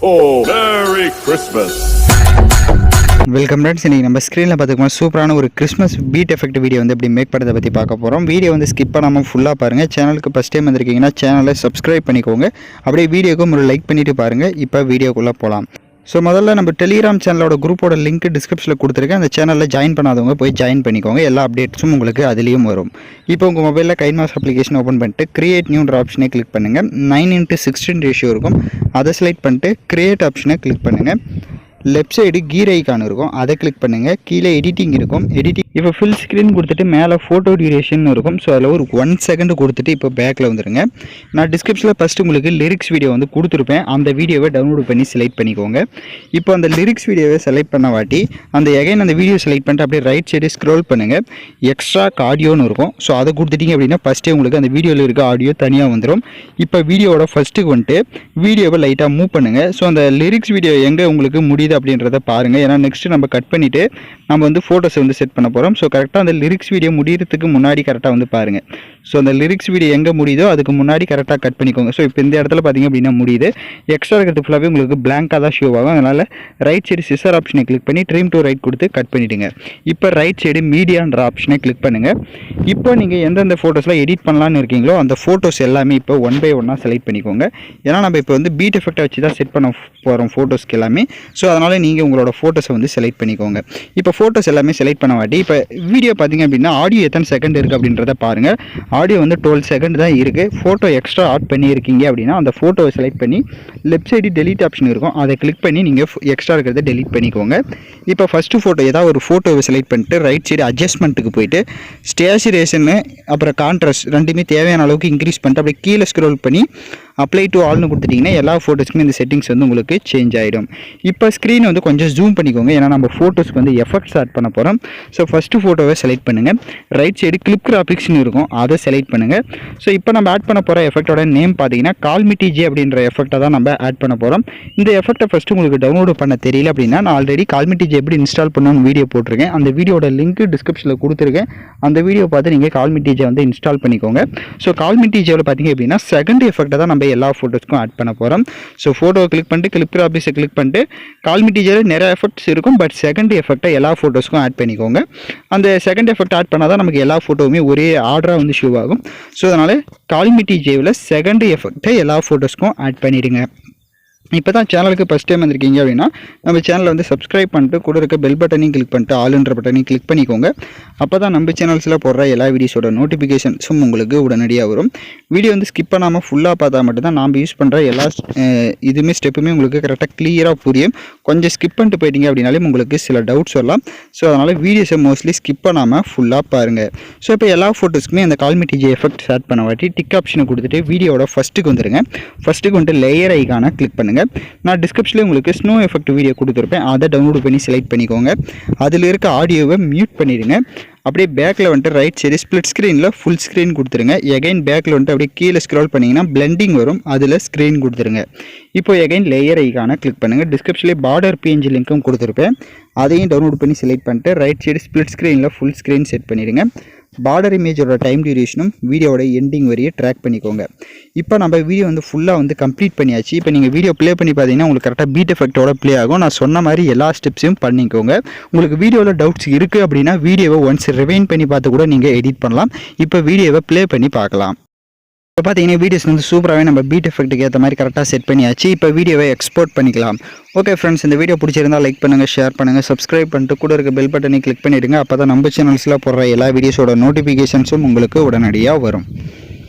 Merry Christmas. Welcome friends. இன்றைக்கி நம்ம ஸ்க்ரீனில் பார்த்துக்கோங்க சூப்பரான ஒரு கிறிஸ்மஸ் பீட் எஃபெக்ட் வீடியோ வந்து எப்படி மேக் பண்ணுறதை பற்றி பார்க்க போகிறோம். வீடியோ வந்து ஸ்கிப் பண்ணாமல் ஃபுல்லாக பாருங்கள். சேனலுக்கு ஃபஸ்ட் டைம் வந்திருக்கீங்கன்னா சேனலை சப்ஸ்கிரைப் பண்ணிக்கோங்க. அப்படியே வீடியோக்கும் ஒரு லைக் பண்ணிவிட்டு பாருங்கள். இப்போ வீடியோக்குள்ளே போகலாம். ஸோ முதல்ல நம்ம டெலிகிராம் சேனலோட குரூப்போட லிங்க் டிஸ்கிரிப்ஷனில் கொடுத்துருக்கேன். அந்த சேனலில் ஜாயின் பண்ணாதவங்க போய் ஜாயின் பண்ணிக்கோங்க. எல்லா அப்டேட்ஸும் உங்களுக்கு அதுலேயும் வரும். இப்போ உங்கள் மொபைலில் கைன்மாஸ்டர் அப்ளிகேஷன் ஓப்பன் பண்ணிட்டு கிரியேட் நியூன்ற ஆப்ஷனை கிளிக் பண்ணுங்கள். 9:16 ரேஷியோ இருக்கும். அதை செலக்ட் பண்ணிட்டு கிரியேட் ஆப்ஷனை கிளிக் பண்ணுங்கள். லெஃப்ட் சைடு கீர் ஐக்கான் இருக்கும், அதை கிளிக் பண்ணுங்கள். கீழே எடிட்டிங் இருக்கும். இப்போ ஃபுல் ஸ்க்ரீன் கொடுத்துட்டு மேலே ஃபோட்டோ டியூரேஷன் இருக்கும். ஸோ அதில் ஒரு 1 செகண்ட் கொடுத்துட்டு இப்போ பேக்கில் வந்துடுங்க. நான் டிஸ்கிரிப்ஷனில் ஃபஸ்ட்டு உங்களுக்கு லிரிக்ஸ் வீடியோ வந்து கொடுத்துருப்பேன். அந்த வீடியோவை டவுன்லோட் பண்ணி செலக்ட் பண்ணிக்கோங்க. இப்போ அந்த லிரிக்ஸ் வீடியோவை செலக்ட் பண்ண வாட்டி அந்த வீடியோ செலக்ட் பண்ணிட்டு அப்படியே ரைட் சைடு ஸ்க்ரோல் பண்ணுங்கள். எக்ஸ்ட்ரா ஆடியோன்னு இருக்கும். ஸோ அதை கொடுத்துட்டிங்க அப்படின்னா ஃபஸ்ட்டே உங்களுக்கு அந்த வீடியோவில் இருக்க ஆடியோ தனியாக வந்துடும். இப்போ வீடியோவோட ஃபஸ்ட்டுக்கு வந்துட்டு வீடியோவை லைட்டாக மூவ் பண்ணுங்கள். ஸோ அந்த லிரிக்ஸ் வீடியோ எங்கே உங்களுக்கு முடியுது அப்படின்றத பாருங்கள். ஏன்னா நெக்ஸ்ட் நம்ம கட் பண்ணிவிட்டு நம்ம வந்து ஃபோட்டோஸை வந்து செட் பண்ண போகிறோம். ஸோ கரெக்டாக அந்த லிரிக்ஸ் வீடியோ முடியறதுக்கு முன்னாடி கரெக்டாக வந்து பாருங்கள். ஸோ அந்த லிரிக்ஸ் வீடியோ எங்கே முடியுதோ அதுக்கு முன்னாடி கரெக்டாக கட் பண்ணிக்கோங்க. ஸோ இப்போ இந்த இடத்துல பார்த்தீங்க அப்படின்னா முடியுது. எக்ஸ்ட்ரா இருக்கிறது ஃபுல்லாகவே உங்களுக்கு பிளாங்காக தான் ஷோ ஆகும். அதனால் ரைட் சைடு சிசர் ஆப்ஷனை கிளிக் பண்ணி ட்ரிம் டு ரைட் கொடுத்து கட் பண்ணிவிடுங்க. இப்போ ரைட் சைடு மீடியான்ற ஆப்ஷனை கிளிக் பண்ணுங்கள். இப்போ நீங்கள் எந்தெந்த ஃபோட்டோஸ்லாம் எடிட் பண்ணலான்னு இருக்கீங்களோ அந்த ஃபோட்டோஸ் எல்லாமே இப்போ 1 by 1 செலக்ட் பண்ணிக்கோங்க. ஏன்னா நம்ம இப்போ வந்து பீட் எஃபெக்டை வச்சு தான் செட் பண்ண போகிறோம் ஃபோட்டோஸ்க்கு எல்லாமே. ஸோ அதனால் நீங்கள் உங்களோட ஃபோட்டோஸை வந்து செலக்ட் பண்ணிக்கோங்க. இப்போ ஃபோட்டோஸ் எல்லாமே செலக்ட் பண்ண வாட்டி இப்போ வீடியோ பார்த்தீங்க அப்படின்னா ஆடியோ எத்தனை செகண்ட் இருக்குது அப்படின்றத பாருங்கள். ஆடியோ வந்து 12 செகண்ட் தான் இருக்குது. ஃபோட்டோ எக்ஸ்ட்ரா ஆட் பண்ணியிருக்கீங்க அப்படின்னா அந்த ஃபோட்டோவை செலக்ட் பண்ணி லெஃப்ட் சைடு டெலிட் ஆப்ஷன் இருக்கும். அதை கிளிக் பண்ணி நீங்கள் எக்ஸ்ட்ரா இருக்கிறத டெலிட் பண்ணிக்கோங்க. இப்போ ஃபஸ்ட்டு ஃபோட்டோ ஏதாவது ஒரு ஃபோட்டோவை செலக்ட் பண்ணிட்டு ரைட் சைடு அட்ஜஸ்ட்மெண்ட்டுக்கு போயிட்டு ஸ்டேச்சுரேஷனு அப்புறம் கான்ட்ராஸ்ட் ரெண்டுமே தேவையான அளவுக்கு இன்க்ரீஸ் பண்ணிட்டு அப்படியே கீழே ஸ்க்ரோல் பண்ணி அப்ளை டு ஆல்னு கொடுத்துட்டிங்கன்னா எல்லா ஃபோட்டோஸ்க்குமே இந்த செட்டிங்ஸ் வந்து உங்களுக்கு சேஞ்ச் ஆகிடும். இப்போ ஸ்க்ரீன் வந்து கொஞ்சம் ஜூம் பண்ணிக்கோங்க. ஏன்னா நம்ம ஃபோட்டோஸ்க்கு வந்து எஃபெக்ட்ஸ் ஆட் பண்ண போகிறோம். ஸோ ஃபஸ்ட்டு ஃபோட்டோவை செலக்ட் பண்ணுங்கள். ரைட் சைடு கிளிப் கிராஃபிக்ஸ்னு இருக்கும், அதை செலக்ட் பண்ணுங்கள். ஸோ இப்போ நம்ம ஆட் பண்ண போகிற எஃபெக்டோட நேம் பார்த்தீங்கன்னா கால்மிட்டிஜி அப்படின்ற எஃபெக்டை தான் நம்ம ஆட் பண்ண போகிறோம். இந்த எஃபெக்டை ஃபஸ்ட்டு உங்களுக்கு டவுன்லோட் பண்ண தெரியல அப்படின்னா நான் ஆல்ரெடி கால்மிட்டிஜி எப்படி இன்ஸ்டால் பண்ணணும்னு வீடியோ போட்டிருக்கேன். அந்த வீடியோட லிங்க் டிஸ்கிரிப்ஷனில் கொடுத்துருக்கேன். அந்த வீடியோ பார்த்து நீங்கள் கால்மிட்டிஜியை வந்து இன்ஸ்டால் பண்ணிக்கோங்க. ஸோ கால்மிட்டிஜியோட பார்த்தீங்க அப்படின்னா செகண்ட் எஃபெக்டை தான் நம்ம எல்லா ஃபோட்டோஸ்க்கும் ஆட் பண்ண போகிறோம். ஸோ ஃபோட்டோவை கிளிக் பண்ணிட்டு கிளிப் கிராஃபிக்ஸை கிளிக் பண்ணிட்டு கால்மிட்டிஜியில் நிறைய எஃபெக்ட்ஸ் இருக்கும். பட் செகண்ட் எஃபெக்டை எல்லா ஃபோட்டோஸ்க்கும் ஆட் பண்ணிக்கோங்க. அந்த செகண்ட் எஃபெக்ட் ஆட் பண்ணால் தான் நமக்கு எல்லா ஃபோட்டோவுமே ஒரே ஆர்டராக வந்து ஷோ ஆகும். ஸோ அதனால் கால்மிட்டிஜியில் செகண்ட் எஃபெக்டை எல்லா ஃபோட்டோஸ்க்கும் ஆட் பண்ணிடுங்க. இப்போ தான் சேனலுக்கு ஃபஸ்ட் டைம் வந்திருக்கீங்க அப்படின்னா நம்ம சேனலை வந்து சப்ஸ்கிரைப் பண்ணிட்டு கூட இருக்க பெல் பட்டனையும் கிளிக் பண்ணிட்டு ஆல்ன்ற பட்டனையும் கிளிக் பண்ணிக்கோங்க. அப்போ தான் நம்ம சேனல்ஸில் போடுற எல்லா வீடியோஸோட நோட்டிஃபிகேஷன்ஸும் உங்களுக்கு உடனடியாக வரும். வீடியோ வந்து ஸ்கிப் பண்ணாமல் ஃபுல்லாக பார்த்தா மட்டும்தான் நாம் யூஸ் பண்ணுற எல்லா இதுவுமே ஸ்டெப்புமே உங்களுக்கு கரெக்டாக கிளியராக புரியும். கொஞ்சம் ஸ்கிப் பண்ணிட்டு போயிட்டீங்க அப்படின்னாலே உங்களுக்கு சில டவுட்ஸ் வரலாம். ஸோ அதனால் வீடியோஸை மோஸ்ட்லி ஸ்கிப் பண்ணாமல் ஃபுல்லாக பாருங்கள். ஸோ இப்போ எல்லா ஃபோட்டோஸ்க்குமே அந்த கால்மிட்டிஜி எஃபெக்ட் ஆட் பண்ண வாட்டி டிக் ஆப்ஷனை கொடுத்துட்டு வீடியோட ஃபஸ்ட்டுக்கு வந்துடுங்க. ஃபஸ்ட்டுக்கு வந்துட்டு லேயர் ஐக்கானை கிளிக் பண்ணுங்கள். நான் டிஸ்கிரிப்ஷனில் உங்களுக்கு ஸ்னோ எஃபெக்ட் வீடியோ கொடுத்துருப்பேன். அதை டவுன்லோட் பண்ணி செலக்ட் பண்ணிக்கோங்க. அதில் இருக்க ஆடியோவை மியூட் பண்ணிடுங்க. அப்படியே பேக்கில் வந்துட்டு ரைட் சைடு ஸ்ப்ளிட் ஸ்க்ரீனில் ஃபுல் ஸ்க்ரீன் கொடுத்துருங்க. எகைன் பேக்கில் வந்துட்டு அப்படியே கீழே ஸ்க்ரோல் பண்ணிங்கன்னா பிளெண்டிங் வரும், அதில் ஸ்க்ரீன் கொடுத்துருங்க. இப்போ எகைன் லேயர் ஐக்கான கிளிக் பண்ணுங்கள். டிஸ்கிரிப்ஷன்லேயே பார்டர் பிஎன்ஜி லிங்க்கும் கொடுத்துருப்பேன். அதையும் டவுன்லோட் பண்ணி செலக்ட் பண்ணிட்டு ரைட் சைடு ஸ்ப்ளிட் ஸ்க்ரீனில் ஃபுல் ஸ்க்ரீன் செட் பண்ணிடுங்க. பார்டர் இமேஜோட டைம் டியூரேஷனும் வீடியோட எண்டிங் வரையே ட்ராக் பண்ணிக்கோங்க. இப்போ நம்ம வீடியோ வந்து ஃபுல்லாக வந்து கம்ப்ளீட் பண்ணியாச்சு. இப்போ நீங்கள் வீடியோ ப்ளே பண்ணி பார்த்தீங்கன்னா உங்களுக்கு கரெக்டாக பீட் எஃபெக்டோட ப்ளே ஆகும். நான் சொன்ன மாதிரி எல்லா ஸ்டெப்ஸையும் பண்ணிக்கோங்க. உங்களுக்கு வீடியோவில் டவுட்ஸ் இருக்குது அப்படின்னா வீடியோவை ஒன்ஸ் ரிவைண்ட் பண்ணி பார்த்து கூட நீங்கள் எடிட் பண்ணலாம். இப்போ வீடியோவை ப்ளே பண்ணி பார்க்கலாம். இப்போ பார்த்தீங்கன்னா வீடியோஸ் வந்து சூப்பராகவே நம்ம பீட் எஃபெக்ட்டுக்கு ஏற்ற மாதிரி கரெக்டாக செட் பண்ணியாச்சு. இப்போ வீடியோவை எக்ஸ்போர்ட் பண்ணிக்கலாம். ஓகே ஃப்ரெண்ட்ஸ், இந்த வீடியோ பிடிச்சிருந்தால் லைக் பண்ணுங்கள், ஷேர் பண்ணுங்கள், சப்ஸ்கிரைப் பண்ணிட்டு கூட இருக்க பெல் பட்டனை கிளிக் பண்ணிவிடுங்க. அப்போ தான் நம்ம சேனல்ஸில் போடுற எல்லா வீடியோஸோட நோட்டிஃபிகேஷன்ஸும் உங்களுக்கு உடனடியாக வரும்.